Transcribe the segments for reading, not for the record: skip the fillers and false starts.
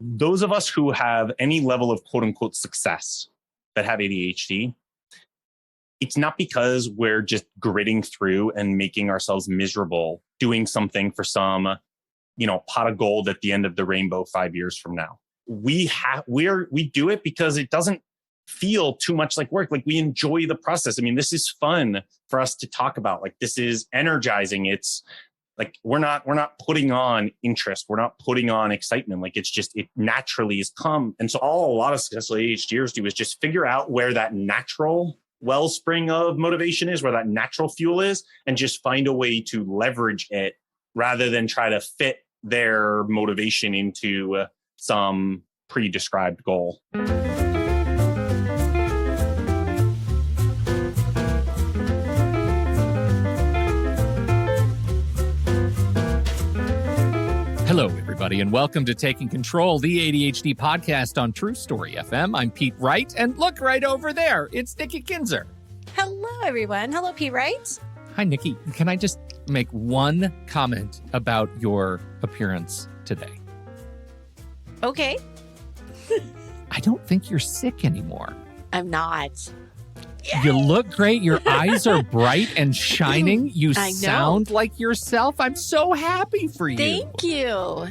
those of us who have any level of quote unquote success that have ADHD, it's not because we're just gritting through and making ourselves miserable, doing something for some, pot of gold at the end of the rainbow 5 years from now. We do it because it doesn't feel too much like work. Like, we enjoy the process. I mean, this is fun for us to talk about. Like, this is energizing. It's like, we're not putting on interest. We're not putting on excitement. Like, it's just, it naturally has come. And so all a lot of successful ADHDers do is just figure out where that natural wellspring of motivation is, where that natural fuel is, and just find a way to leverage it rather than try to fit their motivation into some pre-described goal. Hello, everybody, and welcome to Taking Control, the ADHD podcast on True Story FM. I'm Pete Wright, and look right over there. It's Nikki Kinzer. Hello, everyone. Hello, Pete Wright. Hi, Nikki. Can I just make one comment about your appearance today? Okay. I don't think you're sick anymore. I'm not. Yay! You look great. Your eyes are bright and shining. You I know. sound like yourself. I'm so happy for you. Thank you.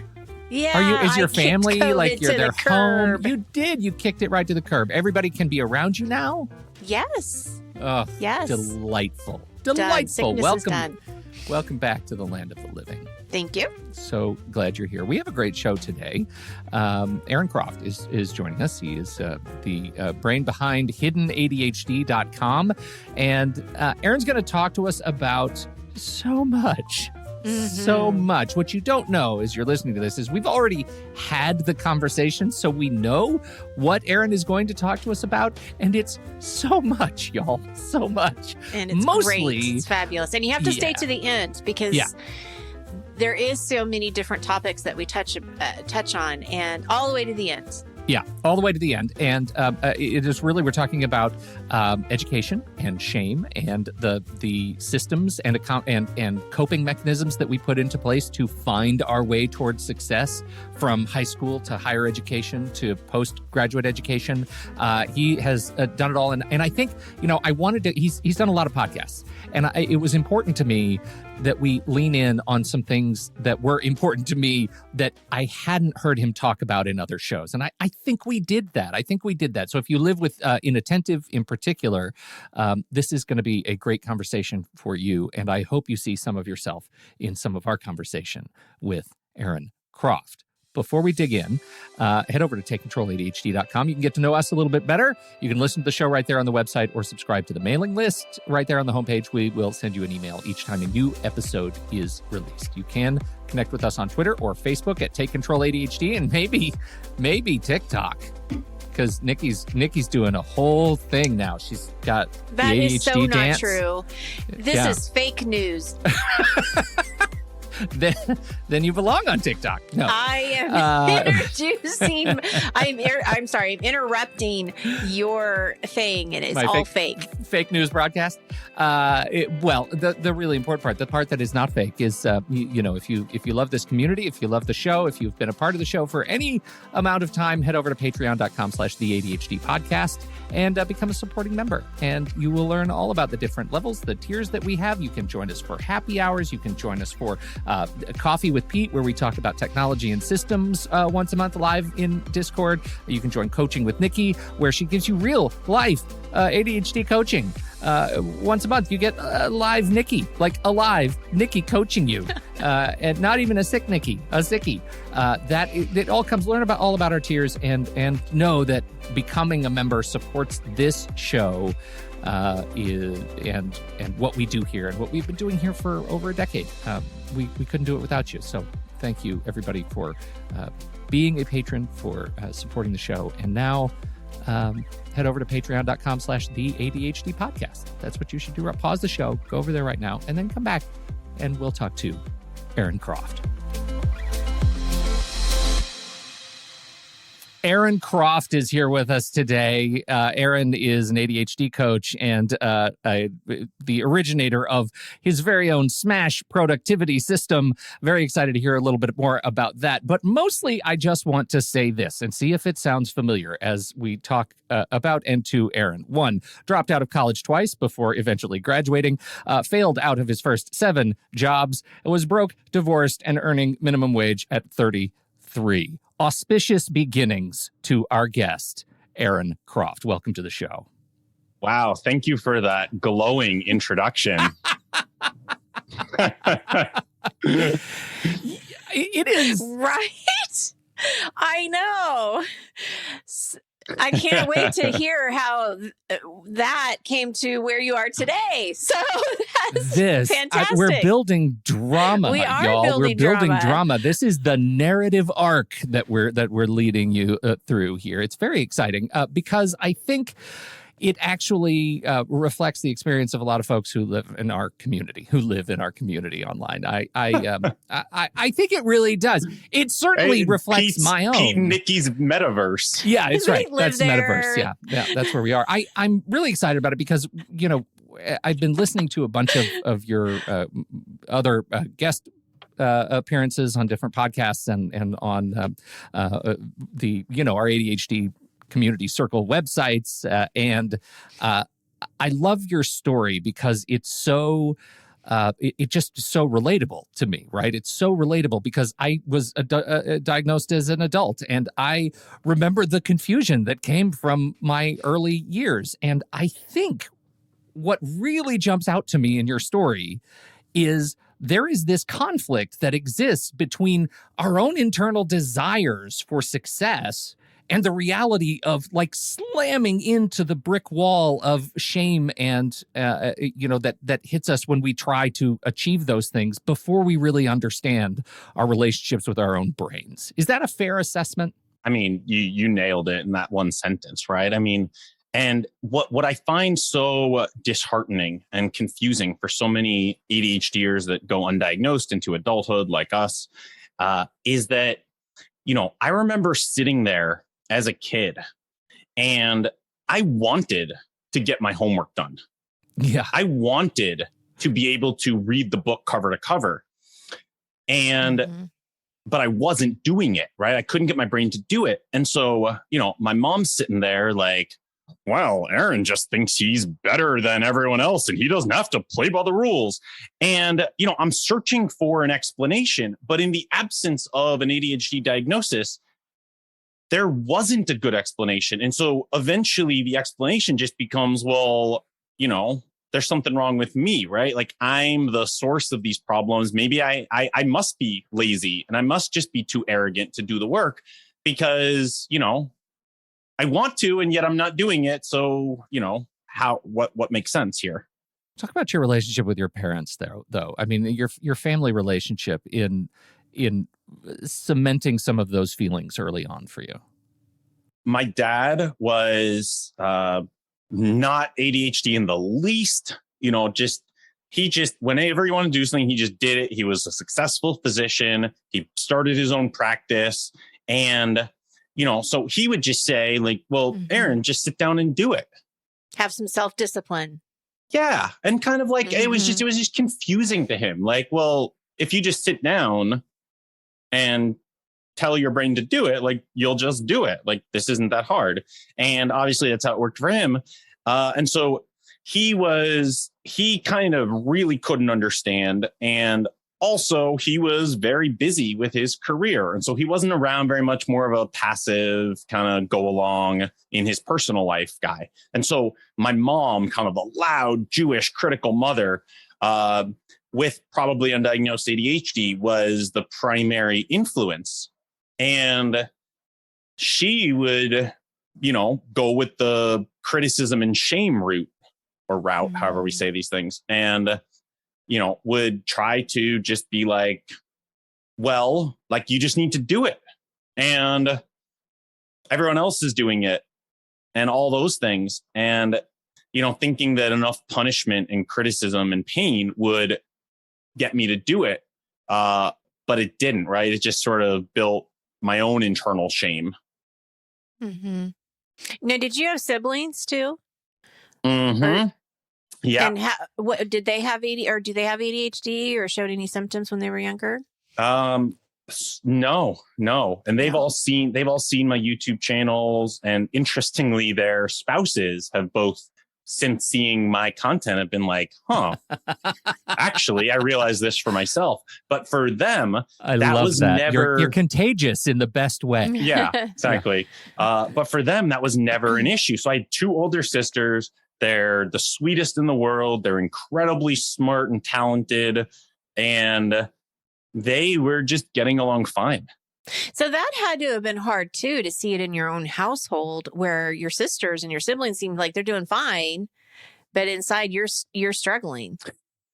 Yeah. Is your I family kicked COVID like to they're the curb. home? You did. You kicked it right to the curb. Everybody can be around you now? Yes. Oh, Yes. Delightful. Done. Delightful. Sickness is done. Welcome back to the land of the living. Thank you. So glad you're here. We have a great show today. Aron Croft is joining us. He is the brain behind hiddenadhd.com. And Aron's going to talk to us about so much. So much. What you don't know as you're listening to this is we've already had the conversation, so we know what Aron is going to talk to us about, and it's so much, y'all. So much. And it's Mostly, great. It's fabulous. And you have to stay to the end because there is so many different topics that we touch on, and all the way to the end. Yeah, all the way to the end. And it is really, we're talking about education and shame and the systems and coping mechanisms that we put into place to find our way towards success from high school to higher education to postgraduate education. He has done it all. And I think, I wanted to, he's done a lot of podcasts. And it was important to me that we lean in on some things that were important to me that I hadn't heard him talk about in other shows. And I think we did that. So if you live with inattentive in particular, this is going to be a great conversation for you. And I hope you see some of yourself in some of our conversation with Aron Croft. Before we dig in, head over to TakeControlADHD.com. You can get to know us a little bit better. You can listen to the show right there on the website or subscribe to the mailing list right there on the homepage. We will send you an email each time a new episode is released. You can connect with us on Twitter or Facebook at TakeControlADHD and maybe TikTok. Because Nikki's doing a whole thing now. She's got That the ADHD is so dance. not true. This is fake news. Then you belong on TikTok. No. I am I'm interrupting your thing, and it's all fake. Fake news broadcast. The really important part, the part that is not fake, is if you love this community, if you love the show, if you've been a part of the show for any amount of time, head over to patreon.com/the ADHD podcast and become a supporting member. And you will learn all about the different levels, the tiers that we have. You can join us for happy hours. You can join us for Coffee with Pete, where we talk about technology and systems once a month live in Discord. You can join Coaching with Nikki, where she gives you real life ADHD coaching. Once a month, you get a live Nikki, like a live Nikki coaching you, and not even a sick Nikki, a sickie. It all comes. Learn all about our tiers, and know that becoming a member supports this show. And what we do here and what we've been doing here for over a decade. We couldn't do it without you. So thank you, everybody, for being a patron, for supporting the show. And now head over to patreon.com/the ADHD podcast. That's what you should do. Pause the show, go over there right now, and then come back and we'll talk to Aron Croft. Aron Croft is here with us today. Aron is an ADHD coach and the originator of his very own Smash productivity system. Very excited to hear a little bit more about that. But mostly, I just want to say this and see if it sounds familiar as we talk about and to Aron. 1, dropped out of college twice before eventually graduating, failed out of his first 7 jobs, was broke, divorced, and earning minimum wage at 33. Auspicious beginnings to our guest, Aron Croft. Welcome to the show. Wow. Thank you for that glowing introduction. It is. Right? I know. I can't wait to hear how that came to where you are today. So that's fantastic. We're building drama, we are y'all. We're building drama. drama. This is the narrative arc that we're leading you through here. It's very exciting because I think it actually reflects the experience of a lot of folks who live in our community online. I think it really does. It certainly reflects my own. Pete and Nikki's metaverse. Yeah, it's right. That's there. metaverse. Yeah, that's where we are. I'm really excited about it because, you know, I've been listening to a bunch of your other guest appearances on different podcasts and on the, you know, our ADHD community circle websites. And I love your story because it's so, it just so relatable to me, right? It's so relatable because I was diagnosed as an adult and I remember the confusion that came from my early years. And I think what really jumps out to me in your story is there is this conflict that exists between our own internal desires for success and the reality of like slamming into the brick wall of shame and, you know, that hits us when we try to achieve those things before we really understand our relationships with our own brains. Is that a fair assessment? I mean, you nailed it in that one sentence, right? I mean, and what I find so disheartening and confusing for so many ADHDers that go undiagnosed into adulthood like us is that, you know, I remember sitting there as a kid and I wanted to get my homework done. Yeah. I wanted to be able to read the book cover to cover. And but I wasn't doing it, right? I couldn't get my brain to do it. And so, you know, my mom's sitting there like, well, Aron just thinks he's better than everyone else and he doesn't have to play by the rules. And, you know, I'm searching for an explanation, but in the absence of an ADHD diagnosis, there wasn't a good explanation. And so eventually the explanation just becomes, well, you know, there's something wrong with me, right? Like I'm the source of these problems. Maybe I must be lazy and I must just be too arrogant to do the work because, you know, I want to, and yet I'm not doing it. So, you know, what makes sense here? Talk about your relationship with your parents though. I mean, your family relationship in cementing some of those feelings early on for you. My dad was not ADHD in the least, you know, he just, whenever he wanted to do something, he just did it. He was a successful physician. He started his own practice. And, you know, so he would just say like, well, Aron, just sit down and do it. Have some self-discipline. Yeah. And kind of like, it was just confusing to him. Like, well, if you just sit down and tell your brain to do it, like you'll just do it. Like this isn't that hard. And obviously that's how it worked for him. And so he kind of really couldn't understand. And also he was very busy with his career. And so he wasn't around very much, more of a passive kind of go along in his personal life guy. And so my mom, kind of a loud Jewish critical mother, with probably undiagnosed ADHD, was the primary influence. And she would, you know, go with the criticism and shame route, however we say these things. And, you know, would try to just be like, well, like you just need to do it. And everyone else is doing it and all those things. And, you know, thinking that enough punishment and criticism and pain would get me to do it. But it didn't, right? It just sort of built my own internal shame. Mm-hmm. Now, did you have siblings too? Mm-hmm. Yeah. And what did they have do they have ADHD or showed any symptoms when they were younger? No. And they've all seen my YouTube channels, and interestingly, their spouses have both, since seeing my content, have been like, actually, I realized this for myself. But for them, that was never... You're contagious in the best way. Yeah, exactly. But for them, that was never an issue. So I had 2 older sisters. They're the sweetest in the world. They're incredibly smart and talented. And they were just getting along fine. So that had to have been hard, too, to see it in your own household where your sisters and your siblings seem like they're doing fine, but inside you're struggling.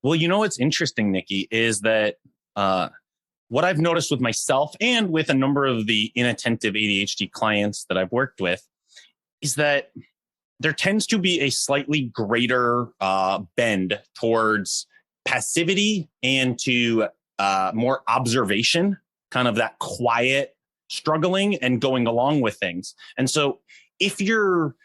Well, you know what's interesting, Nikki, is that what I've noticed with myself and with a number of the inattentive ADHD clients that I've worked with is that there tends to be a slightly greater bend towards passivity and to more observation, kind of that quiet struggling and going along with things. And so if you're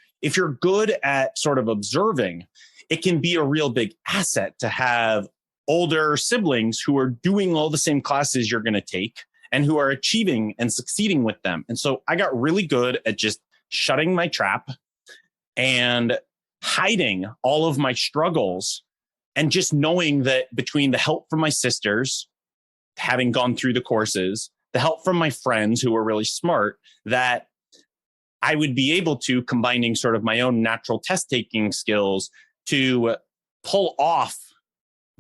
good at sort of observing, it can be a real big asset to have older siblings who are doing all the same classes you're going to take and who are achieving and succeeding with them. And so I got really good at just shutting my trap and hiding all of my struggles, and just knowing that between the help from my sisters, having gone through the courses, the help from my friends who were really smart, that I would be able to, combining sort of my own natural test taking skills, to pull off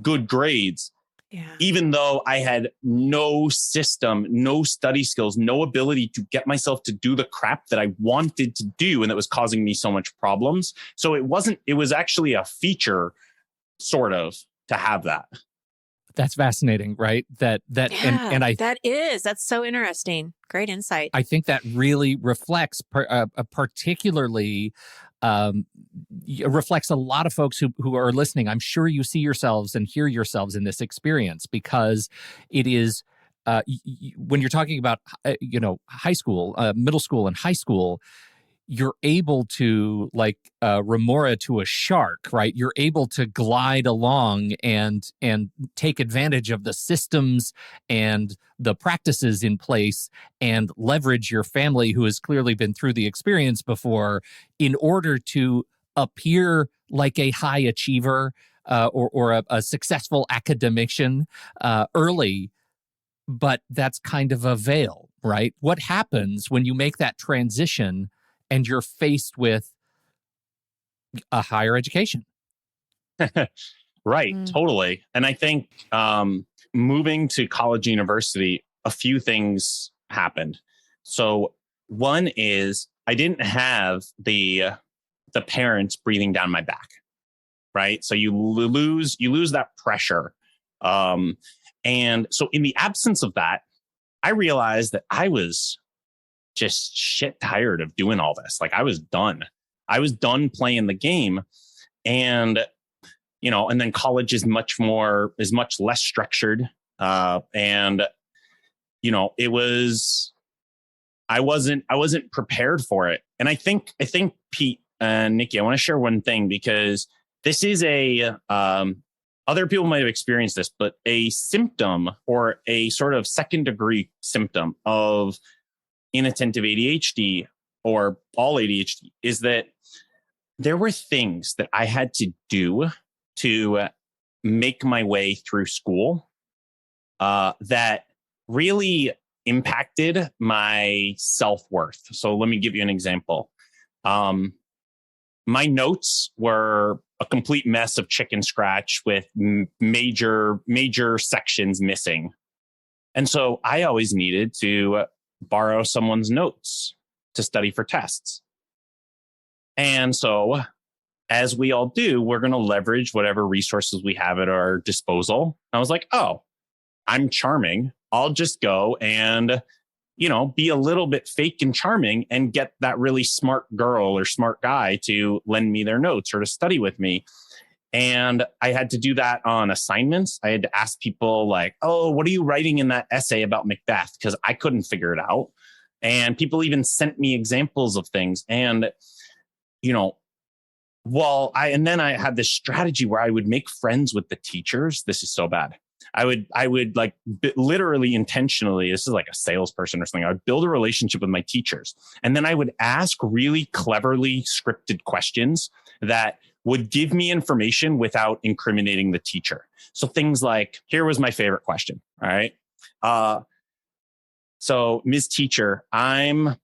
good grades. Yeah. Even though I had no system, no study skills, no ability to get myself to do the crap that I wanted to do and that was causing me so much problems. So it was actually a feature sort of to have that. That's fascinating, right? That's so interesting. Great insight. I think that really reflects particularly reflects a lot of folks who are listening. I'm sure you see yourselves and hear yourselves in this experience, because it is when you're talking about high school, middle school, and high school, you're able to, like remora to a shark, right? You're able to glide along and take advantage of the systems and the practices in place and leverage your family, who has clearly been through the experience before, in order to appear like a high achiever or a successful academician early. But that's kind of a veil, right? What happens when you make that transition and you're faced with a higher education? Right, totally. And I think moving to college, university, a few things happened. So one is I didn't have the parents breathing down my back, right? So you lose that pressure. And so in the absence of that, I realized that I was just shit tired of doing all this. Like I was done playing the game. And, and then college is much less structured. And, I wasn't prepared for it. And I think Pete and Nikki, I want to share one thing, because this is other people might have experienced this, but a symptom or a sort of second degree symptom of inattentive ADHD or all ADHD is that there were things that I had to do to make my way through school that really impacted my self-worth. So let me give you an example. My notes were a complete mess of chicken scratch with major sections missing. And so I always needed to borrow someone's notes to study for tests. And so, as we all do, we're going to leverage whatever resources we have at our disposal. I was like, oh, I'm charming. I'll just go and, be a little bit fake and charming and get that really smart girl or smart guy to lend me their notes or to study with me. And I had to do that on assignments. I had to ask people like, oh, what are you writing in that essay about Macbeth? Because I couldn't figure it out. And people even sent me examples of things. And, and then I had this strategy where I would make friends with the teachers. This is so bad. I would like literally intentionally, this is like a salesperson or something. I would build a relationship with my teachers. And then I would ask really cleverly scripted questions that would give me information without incriminating the teacher. So things like, here was my favorite question. All right. So Ms. Teacher, I've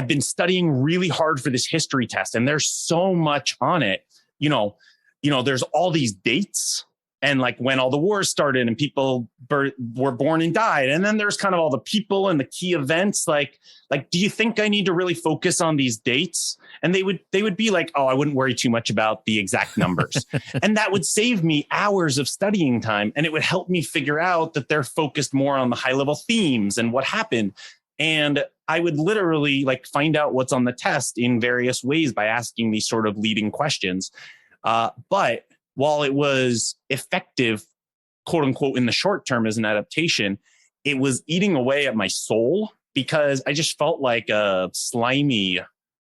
been studying really hard for this history test and there's so much on it. There's all these dates and like when all the wars started and people were born and died. And then there's kind of all the people and the key events. Like, do you think I need to really focus on these dates? And they would be like, oh, I wouldn't worry too much about the exact numbers. And that would save me hours of studying time. And it would help me figure out that they're focused more on the high level themes and what happened. And I would literally like find out what's on the test in various ways by asking these sort of leading questions. But while it was effective, quote unquote, in the short term as an adaptation, it was eating away at my soul because I just felt like a slimy,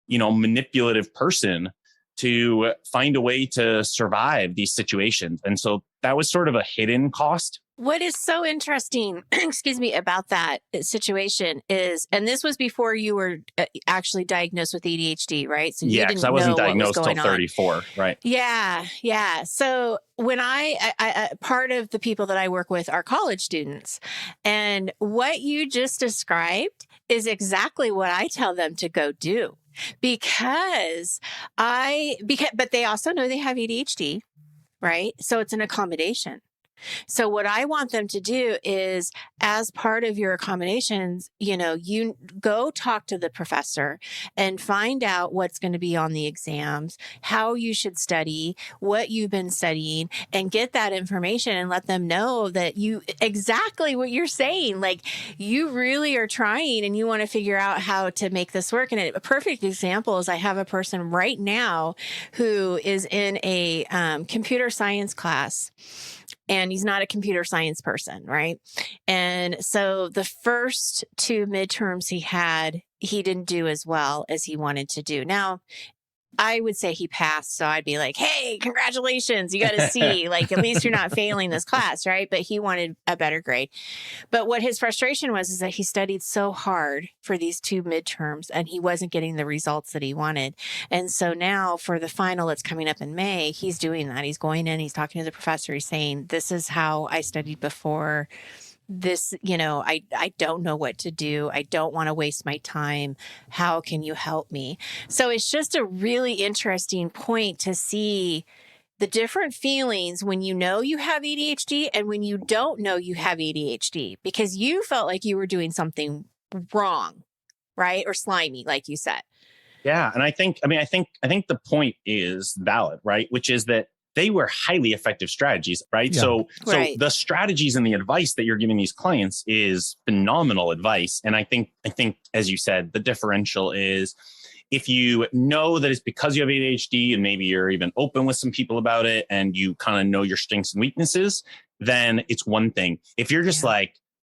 manipulative person to find a way to survive these situations. And so that was sort of a hidden cost. What is so interesting, about that situation is, and this was before you were actually diagnosed with ADHD, right? So yeah, because I wasn't diagnosed till 34, right? Yeah. So when I part of the people that I work with are college students, and what you just described is exactly what I tell them to go do. Because but they also know they have ADHD, right? So it's an accommodation. So what I want them to do is, as part of your accommodations, you go talk to the professor and find out what's going to be on the exams, how you should study, what you've been studying, and get that information and let them know that exactly what you're saying. Like, you really are trying and you want to figure out how to make this work. And a perfect example is I have a person right now who is in a computer science class. And he's not a computer science person, right? And so the first 2 midterms he didn't do as well as he wanted to do. Now, I would say he passed. So I'd be like, hey, congratulations. You got a C. Like, at least you're not failing this class, right? But he wanted a better grade. But what his frustration was is that he studied so hard for these 2 midterms and he wasn't getting the results that he wanted. And so now for the final that's coming up in May, he's doing that. He's going in, he's talking to the professor. He's saying, this is how I studied before. This, I don't know what to do. I don't want to waste my time. How can you help me? So it's just a really interesting point to see the different feelings when you know you have ADHD and when you don't know you have ADHD, because you felt like you were doing something wrong, right? Or slimy, like you said. Yeah. And I think the point is valid, right? Which is that they were highly effective strategies, right? Yeah. So the strategies and the advice that you're giving these clients is phenomenal advice. And I think, as you said, the differential is if you know that it's because you have ADHD and maybe you're even open with some people about it and you kind of know your strengths and weaknesses, then it's one thing. If you're just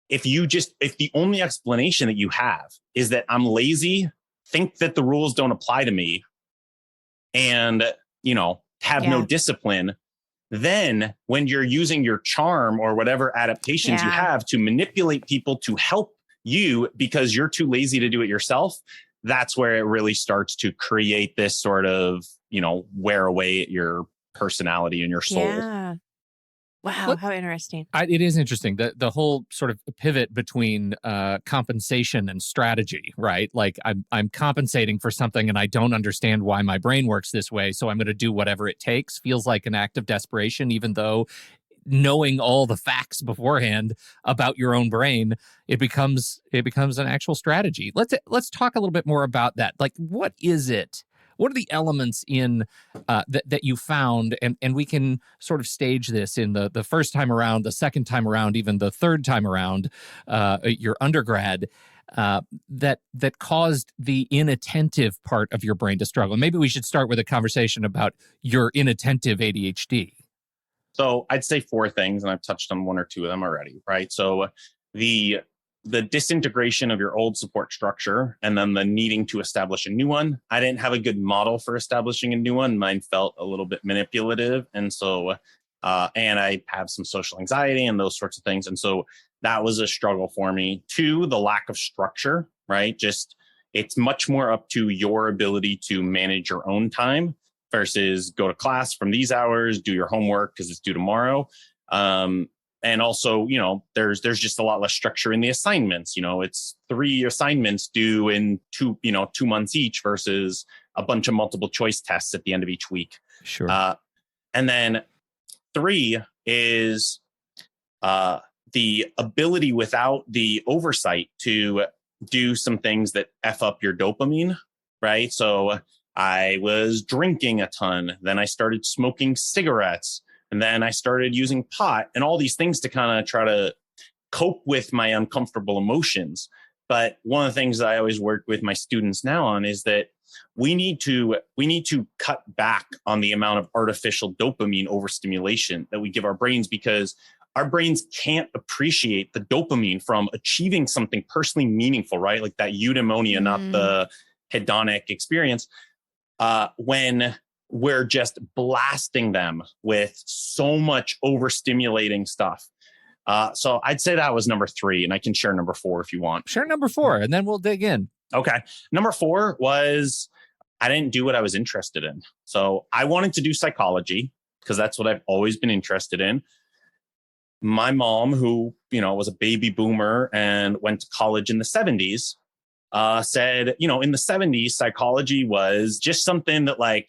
if the only explanation that you have is that I'm lazy, think that the rules don't apply to me, and, have no discipline, then when you're using your charm or whatever adaptations you have to manipulate people to help you because you're too lazy to do it yourself, that's where it really starts to create this sort of, wear away at your personality and your soul. Yeah. Wow, how interesting. It is interesting. The whole sort of pivot between compensation and strategy, right? Like I'm compensating for something and I don't understand why my brain works this way, so I'm going to do whatever it takes. Feels like an act of desperation, even though knowing all the facts beforehand about your own brain, it becomes an actual strategy. Let's talk a little bit more about that. Like, what is it? What are the elements in that you found, and we can sort of stage this in the first time around, the second time around, even the third time around your undergrad, that caused the inattentive part of your brain to struggle? Maybe we should start with a conversation about your inattentive ADHD. So I'd say 4 things, and I've touched on 1 or 2 of them already, right? So the the disintegration of your old support structure and then the needing to establish a new one. I didn't have a good model for establishing a new one. Mine felt a little bit manipulative. And so, and I have some social anxiety and those sorts of things. And so that was a struggle for me. Two, the lack of structure, right? Just, it's much more up to your ability to manage your own time versus go to class from these hours, do your homework because it's due tomorrow. And also, there's just a lot less structure in the assignments. It's 3 assignments due in 2 months each versus a bunch of multiple choice tests at the end of each week. Sure. And then 3 is the ability without the oversight to do some things that F up your dopamine, right? So I was drinking a ton. Then I started smoking cigarettes. And then I started using pot and all these things to kind of try to cope with my uncomfortable emotions. But one of the things that I always work with my students now on is that we need to cut back on the amount of artificial dopamine overstimulation that we give our brains, because our brains can't appreciate the dopamine from achieving something personally meaningful, right? Like that eudaimonia, not the hedonic experience, when we're just blasting them with so much overstimulating stuff. So I'd say that was number 3, and I can share number 4 if you want. Share number 4, and then we'll dig in. Okay. Number 4 was I didn't do what I was interested in. So I wanted to do psychology because that's what I've always been interested in. My mom, who, was a baby boomer and went to college in the 70s, said, in the 70s, psychology was just something that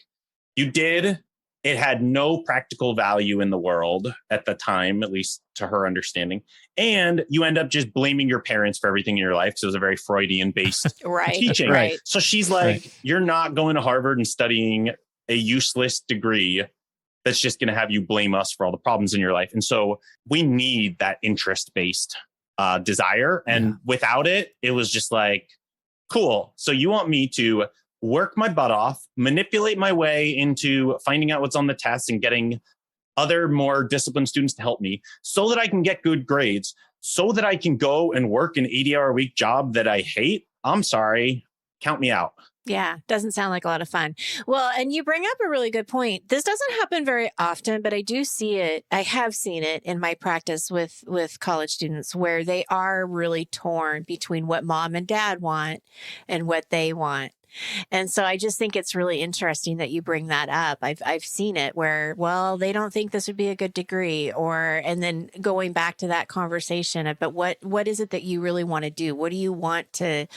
you did. It had no practical value in the world at the time, at least to her understanding. And you end up just blaming your parents for everything in your life. So it was a very Freudian based teaching. Right. So she's like, You're not going to Harvard and studying a useless degree that's just going to have you blame us for all the problems in your life. And so we need that interest-based desire. And without it, it was just like, cool. So you want me to work my butt off, manipulate my way into finding out what's on the test and getting other more disciplined students to help me so that I can get good grades, so that I can go and work an 80-hour-a-week job that I hate. I'm sorry. Count me out. Yeah, doesn't sound like a lot of fun. Well, and you bring up a really good point. This doesn't happen very often, but I do see it. I have seen it in my practice with college students where they are really torn between what mom and dad want and what they want. And so I just think it's really interesting that you bring that up. I've seen it where, well, they don't think this would be a good degree, and then going back to that conversation, but what is it that you really want to do? What do you want to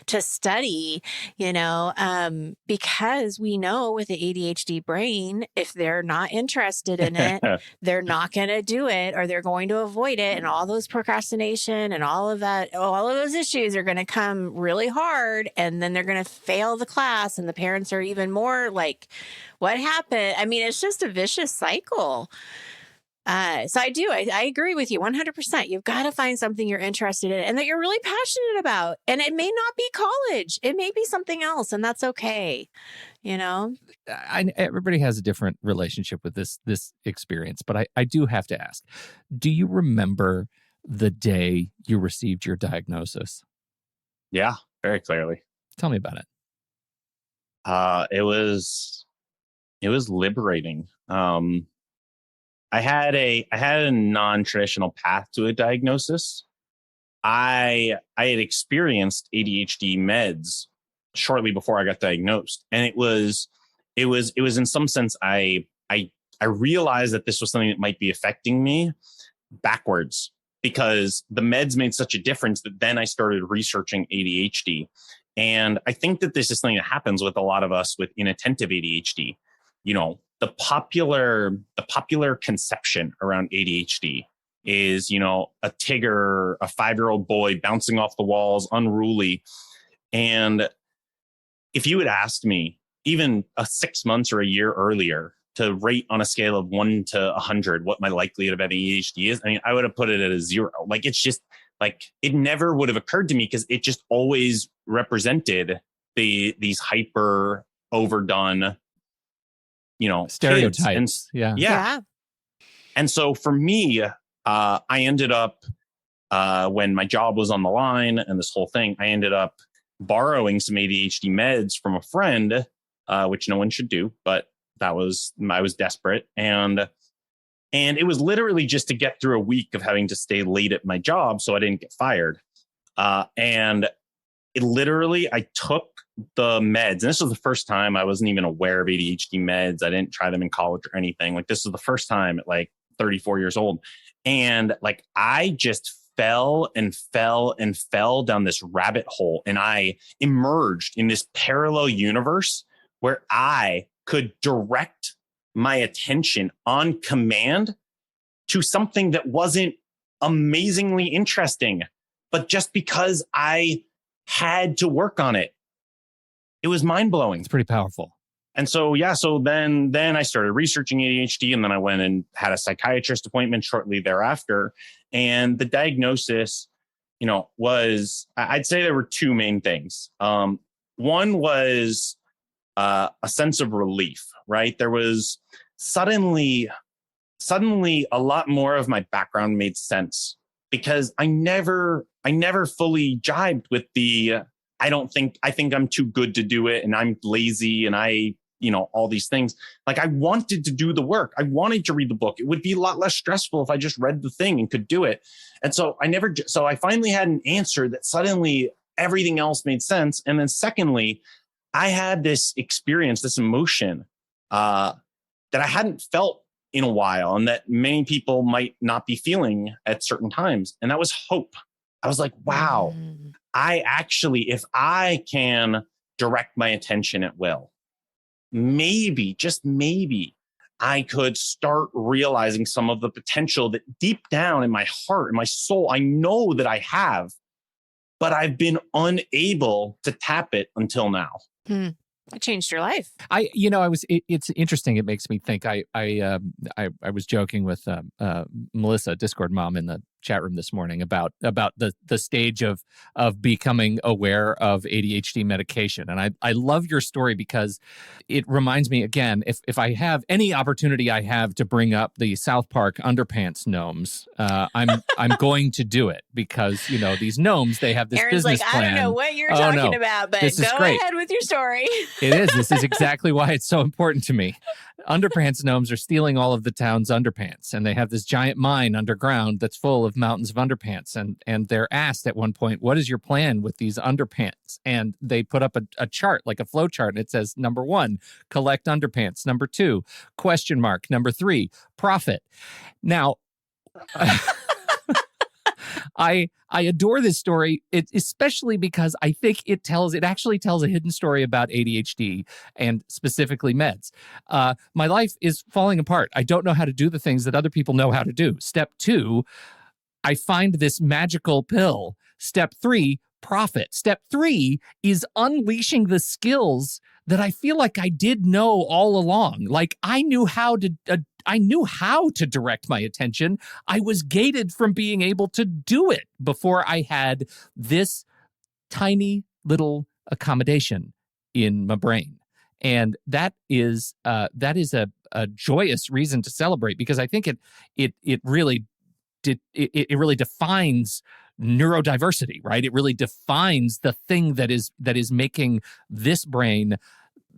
study? Because we know with the ADHD brain, if they're not interested in it, they're not going to do it, or they're going to avoid it. And all those procrastination and all of those issues are going to come really hard. And then they're going to fail the class, and the parents are even more like, what happened? I mean, it's just a vicious cycle. So I agree with you 100%. You've got to find something you're interested in and that you're really passionate about. And it may not be college. It may be something else, and that's okay. Everybody has a different relationship with this experience, but I do have to ask, do you remember the day you received your diagnosis? Yeah, very clearly. Tell me about it. It was liberating. I had a non-traditional path to a diagnosis. I had experienced ADHD meds shortly before I got diagnosed, and it was in some sense I realized that this was something that might be affecting me backwards, because the meds made such a difference that then I started researching ADHD. And I think that this is something that happens with a lot of us with inattentive ADHD. The popular conception around ADHD is, a Tigger, a 5-year-old boy bouncing off the walls, unruly. And if you had asked me even 6 months or a year earlier to rate on a scale of 1 to 100 what my likelihood of having ADHD is, I would have put it at a 0. It's just it never would have occurred to me, because it just always represented these hyper overdone, stereotypes. Yeah. And so for me, I ended up when my job was on the line and this whole thing, I ended up borrowing some ADHD meds from a friend, which no one should do, but I was desperate. And it was literally just to get through a week of having to stay late at my job so I didn't get fired. And it literally, I took the meds, and this was the first time I wasn't even aware of ADHD meds. I didn't try them in college or anything. Like, this was the first time at like 34 years old. And like, I just fell and fell and fell down this rabbit hole. And I emerged in this parallel universe where I could direct my attention on command to something that wasn't amazingly interesting, but just because I had to work on it. It was mind blowing. It's pretty powerful. And so, so then I started researching ADHD, and then I went and had a psychiatrist appointment shortly thereafter. And the diagnosis, was, I'd say there were two main things. One was a sense of relief, right? There was suddenly a lot more of my background made sense, because I never fully jibed with the, I think I'm too good to do it, and I'm lazy, and all these things. Like, I wanted to do the work. I wanted to read the book. It would be a lot less stressful if I just read the thing and could do it. And so I finally had an answer that suddenly everything else made sense. And then secondly, I had this experience, this emotion that I hadn't felt in a while, and that many people might not be feeling at certain times. And that was hope. I was like, wow, I actually, if I can direct my attention at will, maybe, just maybe, I could start realizing some of the potential that deep down in my heart, in my soul, I know that I have, but I've been unable to tap it until now. It changed your life. It's interesting. It makes me think. I was joking with Melissa, Discord mom, in the chat room this morning about the stage of becoming aware of ADHD medication. And I love your story, because it reminds me, again, if I have any opportunity I have to bring up the South Park underpants gnomes, I'm going to do it, because these gnomes, they have this Aaron's business like, plan. I don't know what you're talking about, but go ahead with your story. It is. This is exactly why it's so important to me. Underpants gnomes are stealing all of the town's underpants, and they have this giant mine underground that's full of mountains of underpants. And they're asked at one point, what is your plan with these underpants? And they put up a chart, like a flow chart, and it says, number 1, collect underpants. Number 2, question mark. Number 3, profit. Now, I adore this story, especially because I think it actually tells a hidden story about ADHD, and specifically meds. My life is falling apart. I don't know how to do the things that other people know how to do. Step 2, I find this magical pill. Step 3, profit. Step 3 is unleashing the skills that I feel like I did know all along. Like, I knew how to direct my attention. I was gated from being able to do it before I had this tiny little accommodation in my brain. And that is a joyous reason to celebrate, because I think it really defines neurodiversity, right? It really defines the thing that is making this brain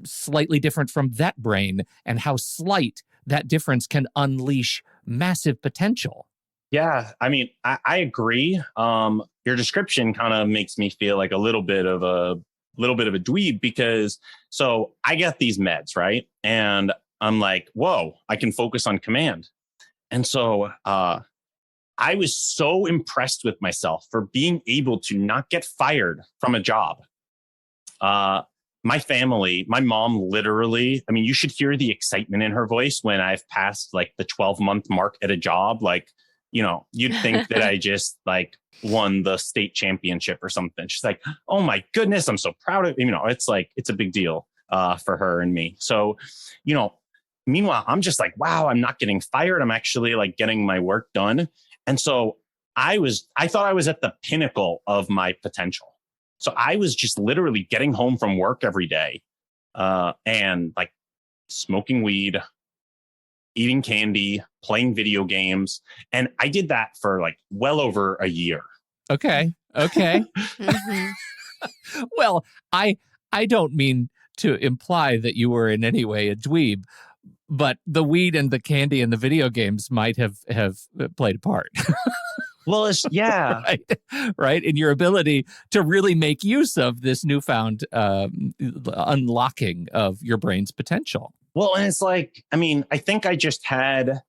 slightly different from that brain, and how slight that difference can unleash massive potential. Yeah, I mean, I agree. Your description kind of makes me feel like a little bit of a dweeb, because so I get these meds, right? And I'm like, whoa, I can focus on command. And so I was so impressed with myself for being able to not get fired from a job. My family, my mom literally, I mean, you should hear the excitement in her voice when I've passed like the 12-month mark at a job. Like, you'd think that I just like won the state championship or something. She's like, oh my goodness, I'm so proud of you. It's like, it's a big deal for her and me. So, meanwhile, I'm just like, wow, I'm not getting fired. I'm actually like getting my work done. And so I thought I was at the pinnacle of my potential. So I was just literally getting home from work every day and like smoking weed, eating candy, playing video games. And I did that for like well over a year. Okay. Mm-hmm. Well, I don't mean to imply that you were in any way a dweeb, but the weed and the candy and the video games might have played a part. Well, yeah. Right. In your ability to really make use of this newfound unlocking of your brain's potential. Well, and it's like, I mean, I think I just had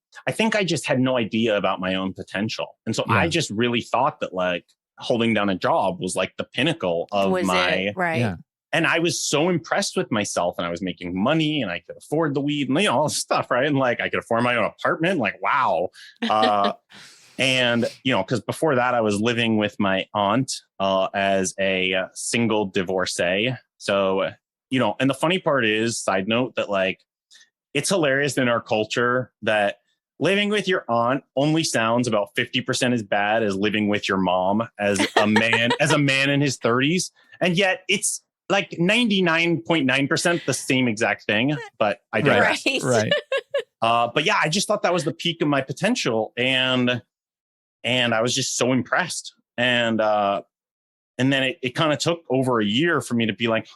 no idea about my own potential. And so I just really thought that like holding down a job was like the pinnacle of right. Yeah. And I was so impressed with myself, and I was making money, and I could afford the weed and all this stuff, right? And like I could afford my own apartment, like wow. And because before that I was living with my aunt as a single divorcee. So and the funny part is, side note, that like it's hilarious in our culture that living with your aunt only sounds about 50% as bad as living with your mom as a man in his 30s, and yet it's like 99.9% the same exact thing, but I digress. Right. But yeah, I just thought that was the peak of my potential, and I was just so impressed. And then it kind of took over a year for me to be like,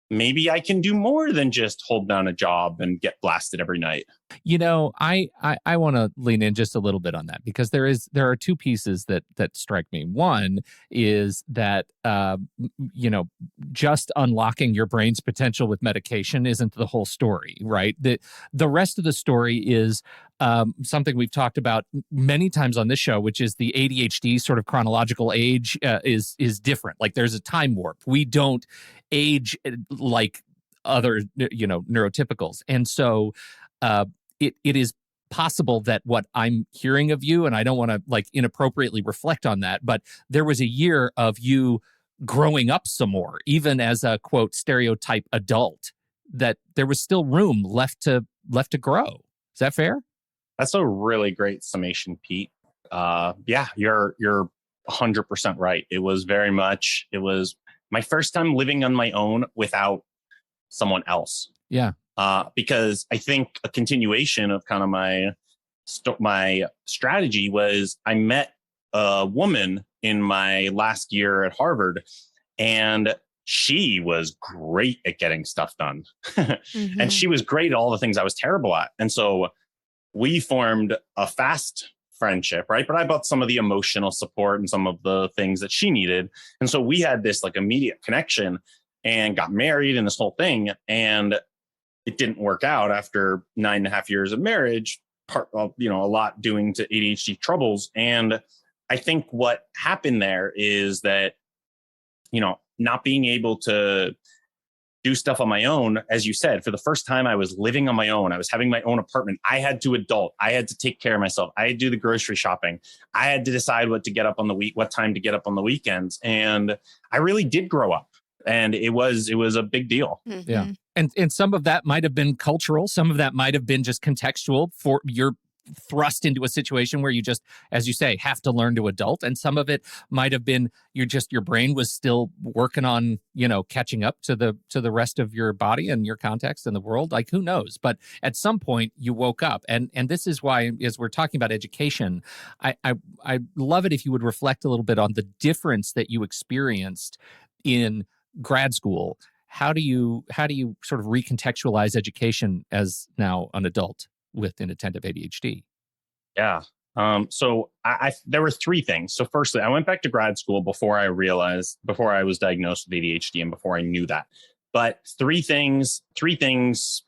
maybe I can do more than just hold down a job and get blasted every night. I want to lean in just a little bit on that, because there are two pieces that strike me. One is that, just unlocking your brain's potential with medication isn't the whole story, right? The rest of the story is something we've talked about many times on this show, which is the ADHD sort of chronological age is different. Like there's a time warp. We don't age like other, neurotypicals. And so it is possible that what I'm hearing of you, and I don't want to like inappropriately reflect on that, but there was a year of you growing up some more, even as a quote stereotype adult, that there was still room left to grow. Is that fair? That's a really great summation, Pete. Yeah, you're 100% right. It was my first time living on my own without someone else. Yeah. Because I think a continuation of kind of my strategy was I met a woman in my last year at Harvard, and she was great at getting stuff done. Mm-hmm. And she was great at all the things I was terrible at. And so we formed a fast friendship, right? But I brought some of the emotional support and some of the things that she needed. And so we had this like immediate connection and got married and this whole thing. And it didn't work out after 9.5 years of marriage, a lot due to ADHD troubles. And I think what happened there is that, not being able to do stuff on my own, as you said, for the first time, I was living on my own. I was having my own apartment. I had to adult. I had to take care of myself. I had to do the grocery shopping. I had to decide what time to get up on the weekends. And I really did grow up, and it was a big deal. Mm-hmm. Yeah. And some of that might have been cultural. Some of that might have been just contextual for your thrust into a situation where you just, as you say, have to learn to adult. And some of it might have been your brain was still working on, catching up to the rest of your body and your context in the world. Like, who knows? But at some point you woke up. And this is why, as we're talking about education, I love it if you would reflect a little bit on the difference that you experienced in grad school. How do you sort of recontextualize education as now an adult with inattentive ADHD? Yeah. So there were three things. So firstly, I went back to grad school before I was diagnosed with ADHD and before I knew that. But three things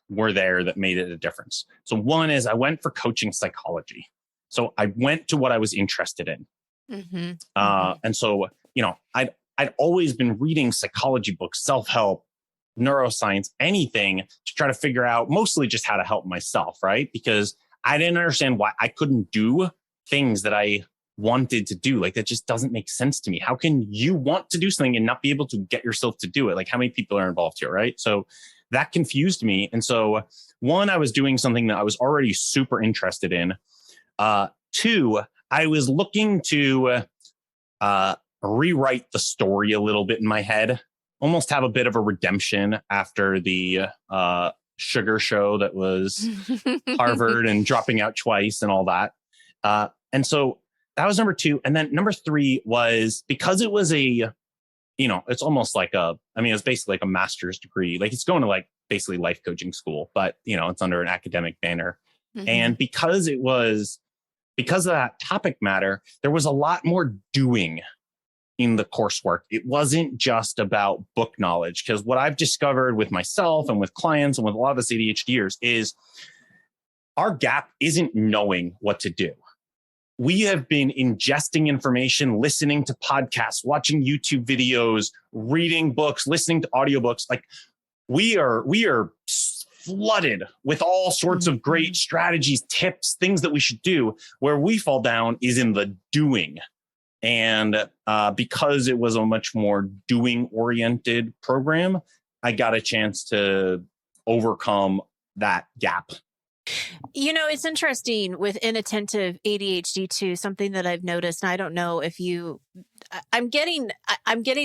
were there that made it a difference. So one is I went for coaching psychology. So I went to what I was interested in. Mm-hmm. And so, I'd always been reading psychology books, self-help, neuroscience, anything to try to figure out mostly just how to help myself, right? Because I didn't understand why I couldn't do things that I wanted to do. Like, that just doesn't make sense to me. How can you want to do something and not be able to get yourself to do it? Like, how many people are involved here, right? So that confused me. And so one, I was doing something that I was already super interested in. Two, I was looking to rewrite the story a little bit in my head, almost have a bit of a redemption after the sugar show that was Harvard and dropping out twice and all that. And so that was number 2. And then number 3 was because it was it's almost like it's basically like a master's degree. Like it's going to like basically life coaching school, but it's under an academic banner. Mm-hmm. And because of that topic matter, there was a lot more doing in the coursework. It wasn't just about book knowledge, because what I've discovered with myself and with clients and with a lot of us ADHDers is our gap isn't knowing what to do. We have been ingesting information, listening to podcasts, watching YouTube videos, reading books, listening to audiobooks. Like we are flooded with all sorts of great strategies, tips, things that we should do. Where we fall down is in the doing. And because it was a much more doing oriented program, I got a chance to overcome that gap. It's interesting with inattentive ADHD too, something that I've noticed, and I don't know if I'm getting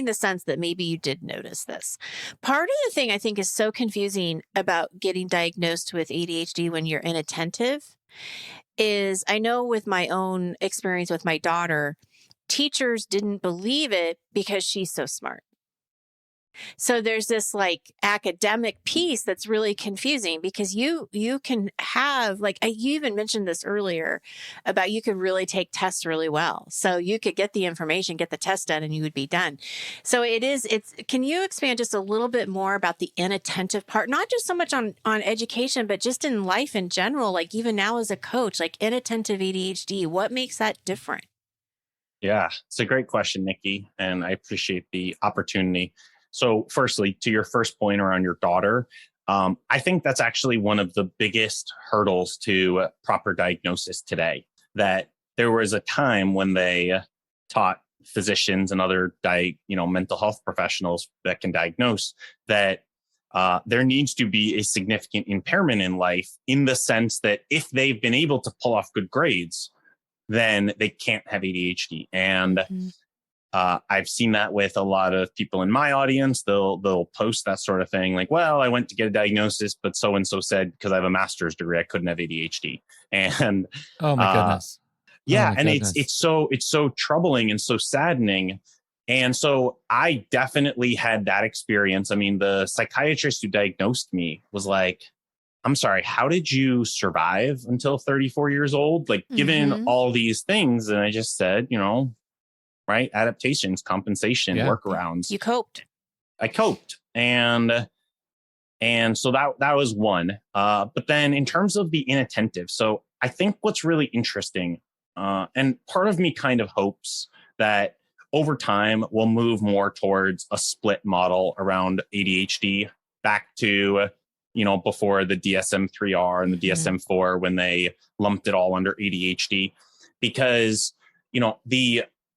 the sense that maybe you did notice this. Part of the thing I think is so confusing about getting diagnosed with ADHD when you're inattentive is, I know with my own experience with my daughter, teachers didn't believe it because she's so smart. So there's this like academic piece that's really confusing, because you can have, like, you even mentioned this earlier about you could really take tests really well. So you could get the information, get the test done, and you would be done. So can you expand just a little bit more about the inattentive part, not just so much on education, but just in life in general, like even now as a coach, like inattentive ADHD, what makes that different? Yeah, it's a great question, Nikki, and I appreciate the opportunity. So firstly, to your first point around your daughter, I think that's actually one of the biggest hurdles to proper diagnosis today, that there was a time when they taught physicians and other mental health professionals that can diagnose that there needs to be a significant impairment in life, in the sense that if they've been able to pull off good grades, then they can't have ADHD. And I've seen that with a lot of people in my audience. They'll post that sort of thing, like, well, I went to get a diagnosis, but so-and-so said because I have a master's degree, I couldn't have ADHD. And oh my goodness. Yeah. And it's so troubling and so saddening. And so I definitely had that experience. I mean, the psychiatrist who diagnosed me was like, I'm sorry, how did you survive until 34 years old? Like, given all these things. And I just said, right? Adaptations, compensation, workarounds. You coped. I coped. And so that was one. But then in terms of the inattentive, so I think what's really interesting, and part of me kind of hopes that over time we'll move more towards a split model around ADHD, back to, before the DSM-3R and the DSM-4, when they lumped it all under ADHD. Because,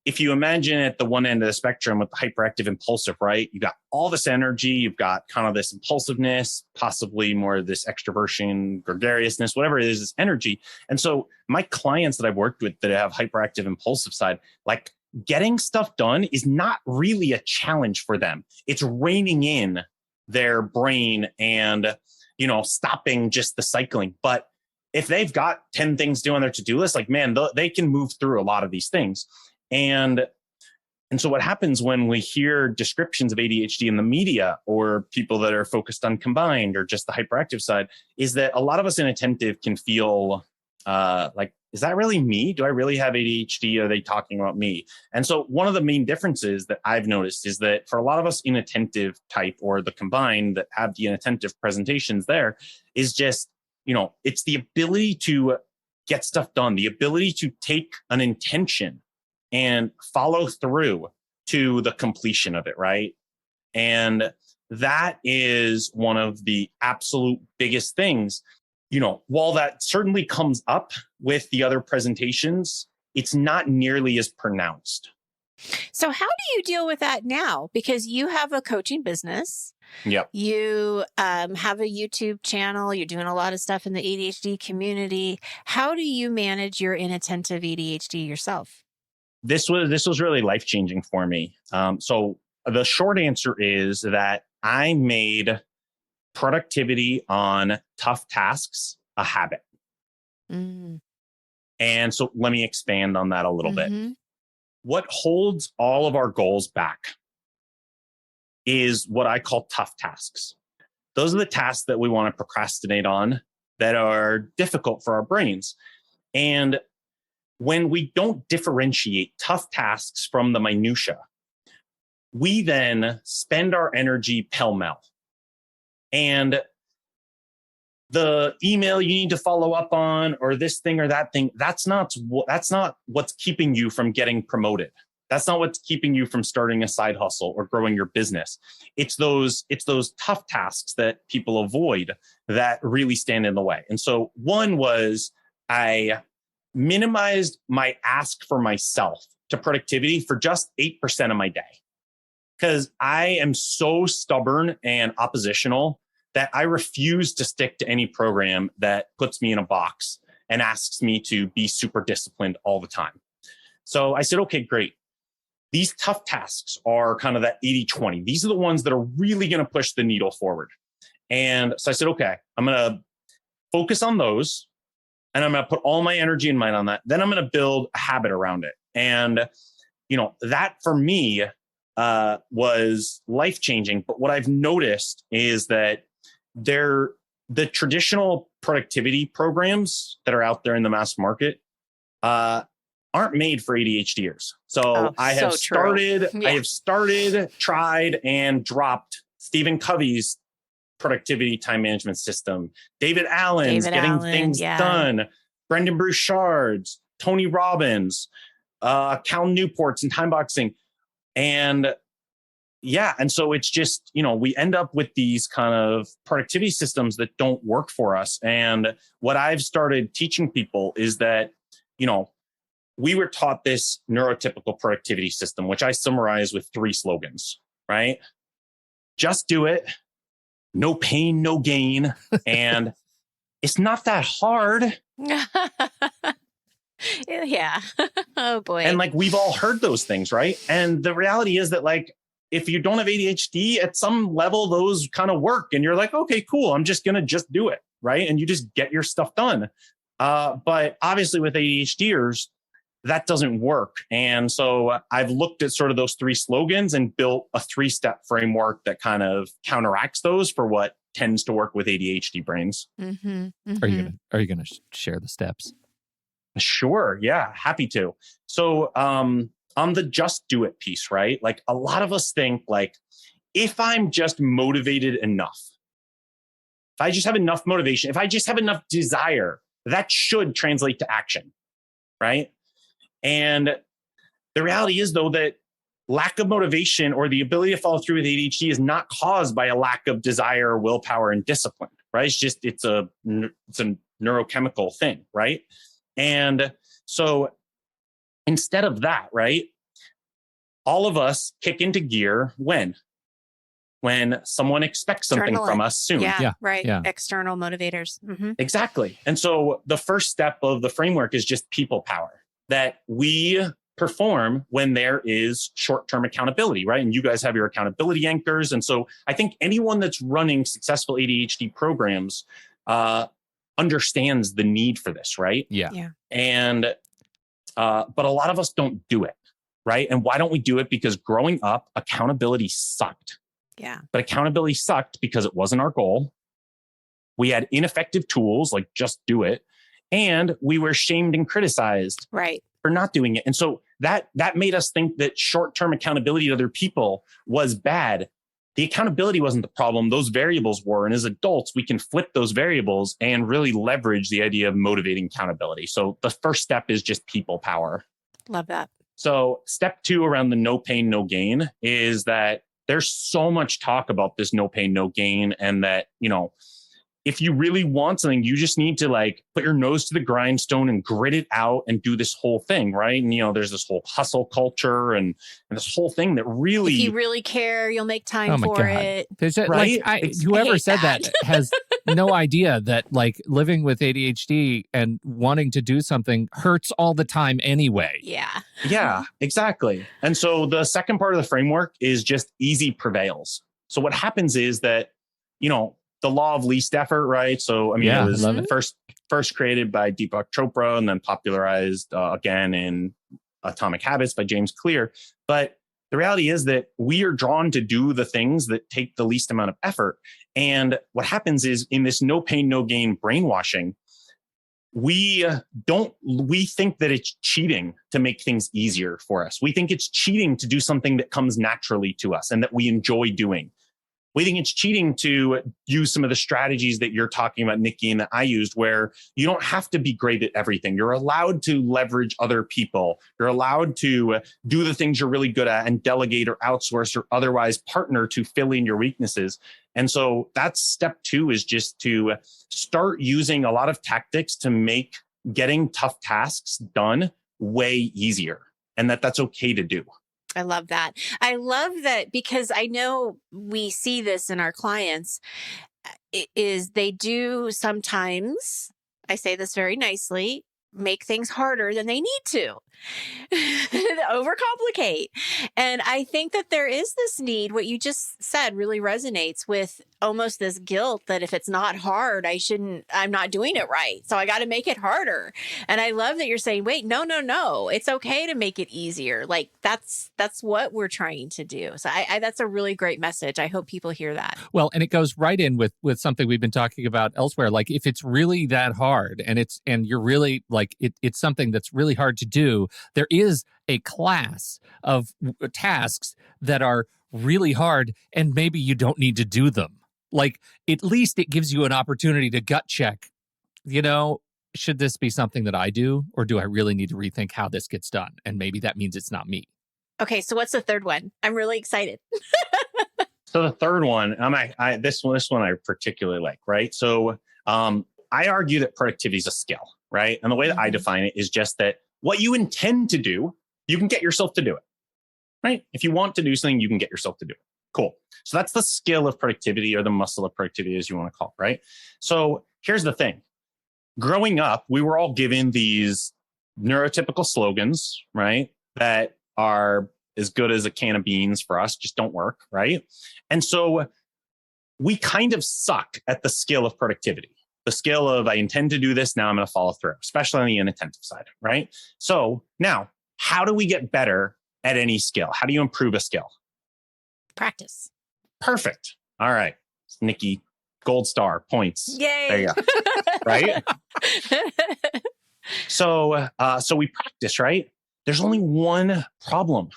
if you imagine at the one end of the spectrum with the hyperactive impulsive, right? You got all this energy, you've got kind of this impulsiveness, possibly more of this extroversion, gregariousness, whatever it is, this energy. And so my clients that I've worked with that have hyperactive impulsive side, like, getting stuff done is not really a challenge for them. It's reining in their brain and, stopping just the cycling. But if they've got 10 things due on their to-do list, like, man, they can move through a lot of these things. And so what happens when we hear descriptions of ADHD in the media, or people that are focused on combined or just the hyperactive side, is that a lot of us inattentive can feel like, is that really me? Do I really have ADHD? Are they talking about me? And so one of the main differences that I've noticed is that for a lot of us inattentive type, or the combined that have the inattentive presentations, there is just, it's the ability to get stuff done, the ability to take an intention and follow through to the completion of it, right? And that is one of the absolute biggest things. While that certainly comes up with the other presentations, it's not nearly as pronounced. So how do you deal with that now? Because you have a coaching business. Yep. You have a YouTube channel. You're doing a lot of stuff in the ADHD community. How do you manage your inattentive ADHD yourself? This was really life-changing for me. So the short answer is that I made productivity on tough tasks a habit. And so let me expand on that a little bit. What holds all of our goals back is what I call tough tasks. Those are the tasks that we want to procrastinate on that are difficult for our brains. And when we don't differentiate tough tasks from the minutia, we then spend our energy pell-mell. And the email you need to follow up on, or this thing or that thing, that's not what's keeping you from getting promoted. That's not what's keeping you from starting a side hustle or growing your business. It's those tough tasks that people avoid that really stand in the way. And so one was I minimized my ask for myself to productivity for just 8% of my day. Because I am so stubborn and oppositional that I refuse to stick to any program that puts me in a box and asks me to be super disciplined all the time. So I said, okay, great. These tough tasks are kind of that 80-20. These are the ones that are really going to push the needle forward. And so I said, okay, I'm going to focus on those and I'm going to put all my energy and mind on that. Then I'm going to build a habit around it. And, that for me was life-changing. But what I've noticed is that the traditional productivity programs that are out there in the mass market aren't made for ADHDers. So I have started, tried, and dropped Stephen Covey's productivity time management system, David Allen's Getting Things Done, Brendan Burchard's, Tony Robbins, Cal Newport's and Time Boxing. And so it's just, we end up with these kind of productivity systems that don't work for us. And what I've started teaching people is that, we were taught this neurotypical productivity system, which I summarize with 3 slogans, right? Just do it. No pain, no gain. And it's not that hard. Yeah. Oh boy. And we've all heard those things, right? And the reality is that if you don't have ADHD, at some level, those kind of work. And you're like, okay, cool. I'm just going to just do it. Right. And you just get your stuff done. But obviously with ADHDers, that doesn't work. And so I've looked at sort of those 3 slogans and built a 3-step framework that kind of counteracts those for what tends to work with ADHD brains. Mm-hmm, mm-hmm. Are you gonna share the steps? Sure. Yeah. Happy to. So on the just do it piece, right? A lot of us think if I'm just motivated enough, if I just have enough motivation, if I just have enough desire, that should translate to action, right? And the reality is, though, that lack of motivation or the ability to follow through with ADHD is not caused by a lack of desire, willpower, and discipline, right? It's a neurochemical thing, right? And so instead of that, right, all of us kick into gear when someone expects something from us soon. Yeah, right. Yeah. External motivators. Mm-hmm. Exactly. And so the first step of the framework is just people power, that we perform when there is short-term accountability, right? And you guys have your accountability anchors. And so I think anyone that's running successful ADHD programs understands the need for this, right? Yeah. And but a lot of us don't do it, right? And why don't we do it? Because growing up, accountability sucked. Yeah. But accountability sucked because it wasn't our goal. We had ineffective tools like just do it. And we were shamed and criticized for not doing it. And so that made us think that short-term accountability to other people was bad. The accountability wasn't the problem. Those variables were. And as adults, we can flip those variables and really leverage the idea of motivating accountability. So the first step is just people power. Love that. So step 2 around the no pain, no gain is that there's so much talk about this no pain, no gain. And that, if you really want something, you just need to put your nose to the grindstone and grit it out and do this whole thing, right? And there's this whole hustle culture and this whole thing that really, if you really care, you'll make time for it. Right? Whoever said that has no idea that living with ADHD and wanting to do something hurts all the time anyway. Yeah. Yeah, exactly. And so the second part of the framework is just easy prevails. So what happens is that, the law of least effort, right? So, I mean, Yeah, it was I love it. first created by Deepak Chopra and then popularized again in Atomic Habits by James Clear. But the reality is that we are drawn to do the things that take the least amount of effort. And what happens is in this no pain, no gain brainwashing, we think that it's cheating to make things easier for us. We think it's cheating to do something that comes naturally to us and that we enjoy doing. We think it's cheating to use some of the strategies that you're talking about, Nikki, and that I used, where you don't have to be great at everything. You're allowed to leverage other people. You're allowed to do the things you're really good at and delegate or outsource or otherwise partner to fill in your weaknesses. And so that's step 2, is just to start using a lot of tactics to make getting tough tasks done way easier, and that's okay to do. I love that. I love that because I know we see this in our clients is they do sometimes, I say this very nicely, make things harder than they need to. Overcomplicate. And I think that there is this need, what you just said really resonates with almost this guilt that if it's not hard, I'm not doing it right. So I got to make it harder. And I love that you're saying, wait, no. It's okay to make it easier. Like that's what we're trying to do. So I that's a really great message. I hope people hear that. Well, and it goes right in with something we've been talking about elsewhere. Like if it's really that hard and you're really like, it's something that's really hard to do, there is a class of tasks that are really hard and maybe you don't need to do them. Like at least it gives you an opportunity to gut check, should this be something that I do, or do I really need to rethink how this gets done? And maybe that means it's not me. Okay, so what's the third one? I'm really excited. So the third one, this one I particularly like, right? So I argue that productivity is a skill, right? And the way that I define it is just that what you intend to do, you can get yourself to do it, right? If you want to do something, you can get yourself to do it. Cool. So that's the skill of productivity, or the muscle of productivity, as you want to call it, right? So here's the thing. Growing up, we were all given these neurotypical slogans, right? That are as good as a can of beans for us, just don't work, right? And so we kind of suck at the skill of productivity. The skill of I intend to do this, now I'm going to follow through, especially on the inattentive side, right? So now, how do we get better at any skill? How do you improve a skill? Practice. Perfect. All right. Nikki, gold star, points. Yay. There you go. Right? So we practice, right? There's only one problem.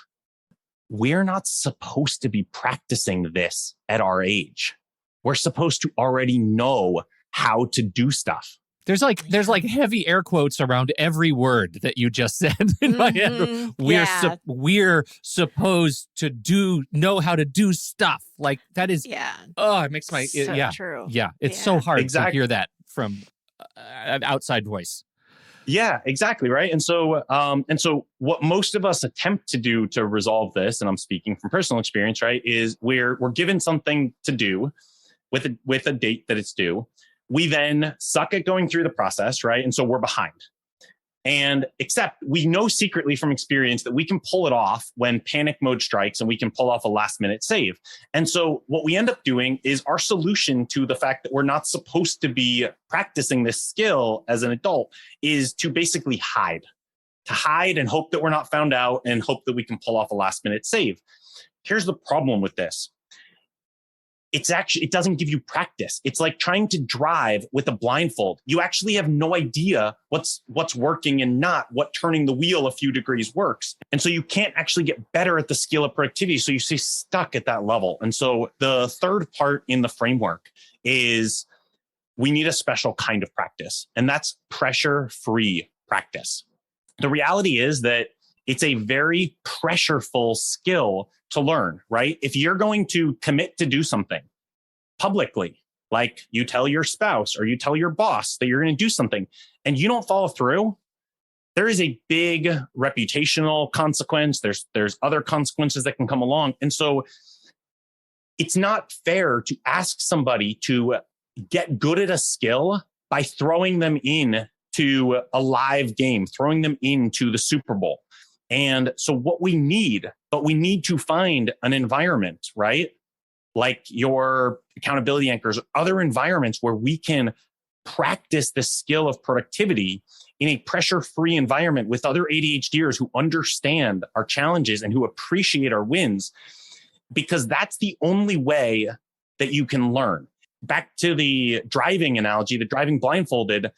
We're not supposed to be practicing this at our age. We're supposed to already know how to do stuff. There's like heavy air quotes around every word that you just said in my head. We're supposed to know how to do stuff. Like that is, it makes my, true. Yeah. It's so hard to hear that from an outside voice. Yeah, exactly. Right. And so what most of us attempt to do to resolve this, and I'm speaking from personal experience, right, is we're given something to do with a date that it's due. We then suck at going through the process, right? And so we're behind. And except we know secretly from experience that we can pull it off when panic mode strikes, and we can pull off a last minute save. And so what we end up doing is our solution to the fact that we're not supposed to be practicing this skill as an adult is to basically hide and hope that we're not found out and hope that we can pull off a last minute save. Here's the problem with this. It doesn't give you practice. It's like trying to drive with a blindfold. You actually have no idea what's working and not, what turning the wheel a few degrees works. And so you can't actually get better at the skill of productivity. So you stay stuck at that level. And so the third part in the framework is we need a special kind of practice, and that's pressure-free practice. The reality is that it's a very pressureful skill to learn, right? If you're going to commit to do something publicly, like you tell your spouse or you tell your boss that you're going to do something and you don't follow through, there is a big reputational consequence. There's other consequences that can come along. And so it's not fair to ask somebody to get good at a skill by throwing them in to a live game, throwing them into the Super Bowl. And so we need to find an environment, right, like your accountability anchors, other environments where we can practice the skill of productivity in a pressure-free environment with other ADHDers who understand our challenges and who appreciate our wins, because that's the only way that you can learn. Back to the driving analogy, the driving blindfolded.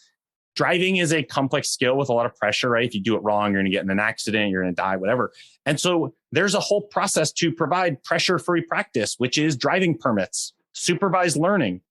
Driving is a complex skill with a lot of pressure, right? If you do it wrong, you're going to get in an accident, you're going to die, whatever. And so there's a whole process to provide pressure-free practice, which is driving permits, supervised learning.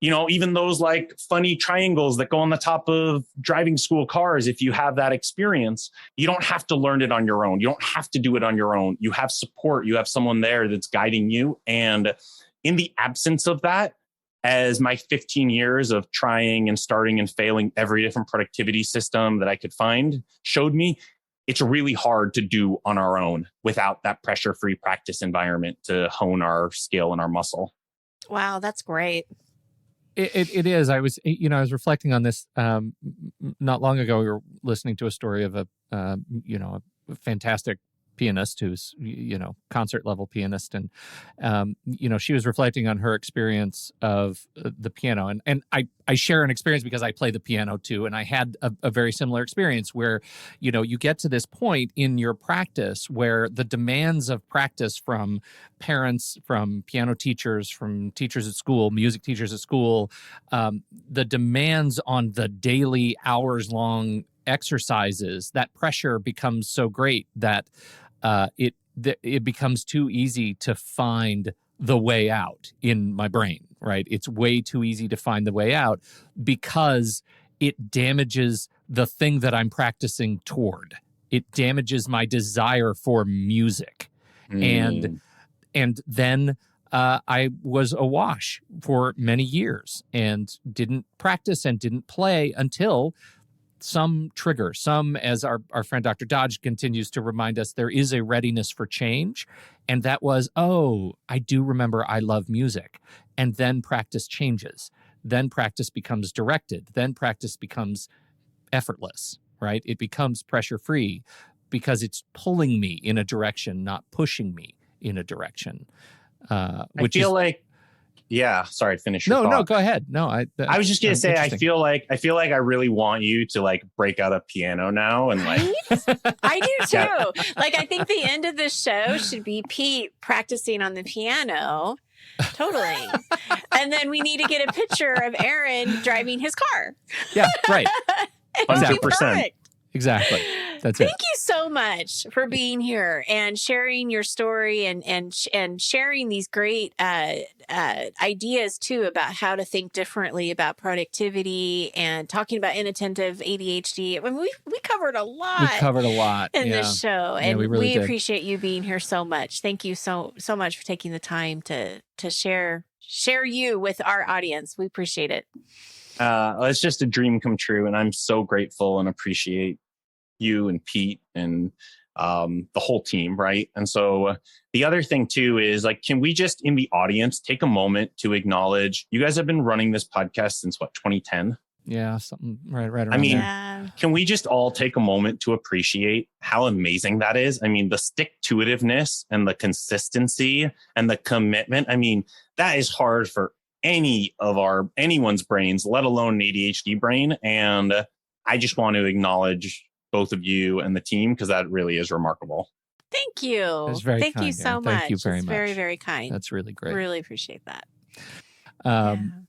Even those like funny triangles that go on the top of driving school cars. If you have that experience, you don't have to learn it on your own. You don't have to do it on your own. You have support. You have someone there that's guiding you. And in the absence of that, as my 15 years of trying and starting and failing every different productivity system that I could find showed me, it's really hard to do on our own without that pressure-free practice environment to hone our skill and our muscle. Wow, that's great. It is. I was reflecting on this not long ago. We were listening to a story of a fantastic pianist who's, concert level pianist. And, she was reflecting on her experience of the piano. And I share an experience because I play the piano too. And I had a very similar experience where, you get to this point in your practice where the demands of practice from parents, from piano teachers, from teachers at school, music teachers at school, the demands on the daily hours-long exercises, that pressure becomes so great that it becomes too easy to find the way out in my brain, right? It's way too easy to find the way out because it damages the thing that I'm practicing toward. It damages my desire for music. And then I was awash for many years and didn't practice and didn't play until some trigger, as our friend Dr. Dodge continues to remind us, there is a readiness for change. And that was, I do remember I love music. And then practice changes. Then practice becomes directed. Then practice becomes effortless, right? It becomes pressure-free because it's pulling me in a direction, not pushing me in a direction. Yeah, sorry, finish your thought. No, go ahead. No, I was just gonna say, I feel like I really want you to like break out a piano now and like. Right? I do too. Yeah. Like, I think the end of the show should be Pete practicing on the piano. Totally. And then we need to get a picture of Aron driving his car. Yeah, right. 100%. Exactly. That's Thank you so much for being here and sharing your story and sharing these great ideas too about how to think differently about productivity and talking about inattentive ADHD. I mean, we covered a lot. In this show, and we appreciate you being here so much. Thank you so much for taking the time to share you with our audience. We appreciate it. It's just a dream come true, and I'm so grateful and appreciate you and Pete and the whole team, right? And so the other thing too is like, can we just in the audience take a moment to acknowledge you guys have been running this podcast since 2010? Yeah, something right around there. Can we just all take a moment to appreciate how amazing that is? I mean, the stick-to-itiveness and the consistency and the commitment. I mean, that is hard for anyone's brains, let alone an ADHD brain. And I just want to acknowledge both of you and the team because that really is remarkable. Thank you. Thank you so much. Thank you very much. Very, very kind. That's really great. Really appreciate that.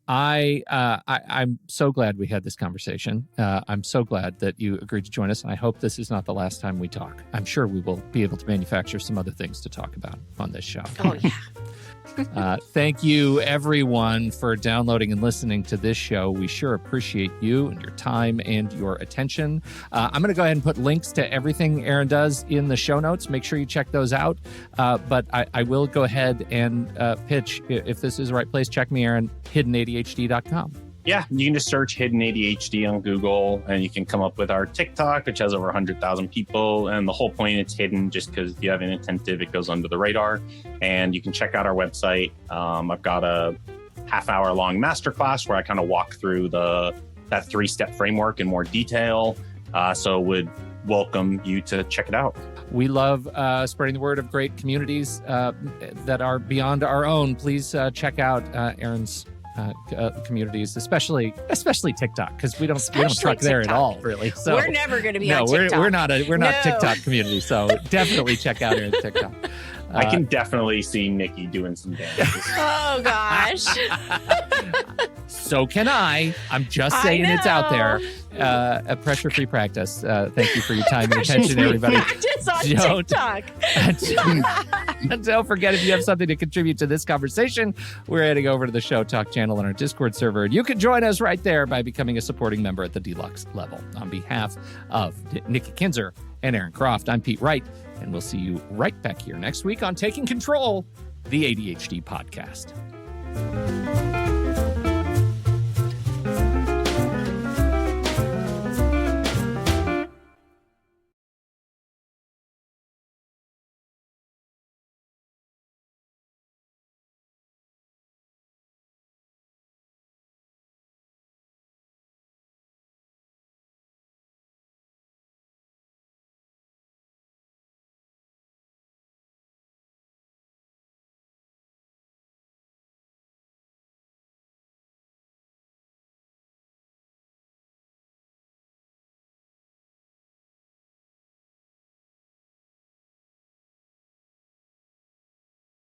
I'm so glad we had this conversation. I'm so glad that you agreed to join us. And I hope this is not the last time we talk. I'm sure we will be able to manufacture some other things to talk about on this show. Oh, yeah. Thank you, everyone, for downloading and listening to this show. We sure appreciate you and your time and your attention. I'm going to go ahead and put links to everything Aron does in the show notes. Make sure you check those out. But I will go ahead and pitch, if this is the right place, check me, Aron, hiddenadhd.com. Yeah, you can just search Hidden ADHD on Google and you can come up with our TikTok, which has over 100,000 people. And the whole point, it's hidden just because if you have inattentive, it goes under the radar. And you can check out our website. I've got a half-hour long masterclass where I kind of walk through that 3-step framework in more detail. So would welcome you to check it out. We love spreading the word of great communities that are beyond our own. Please check out Aron's communities, especially TikTok, because we don't truck there at all, really. So we're never going to be on TikTok. we're not TikTok community. So definitely check out Aron's TikTok. I can definitely see Nikki doing some dances. Oh gosh. So can I. I'm just saying it's out there. A pressure-free practice. Thank you for your time and attention, everybody. Practice on TikTok. Don't forget, if you have something to contribute to this conversation, we're heading over to the Show Talk channel on our Discord server. And you can join us right there by becoming a supporting member at the deluxe level. On behalf of Nikki Kinzer and Aron Croft, I'm Pete Wright, and we'll see you right back here next week on Taking Control, the ADHD podcast.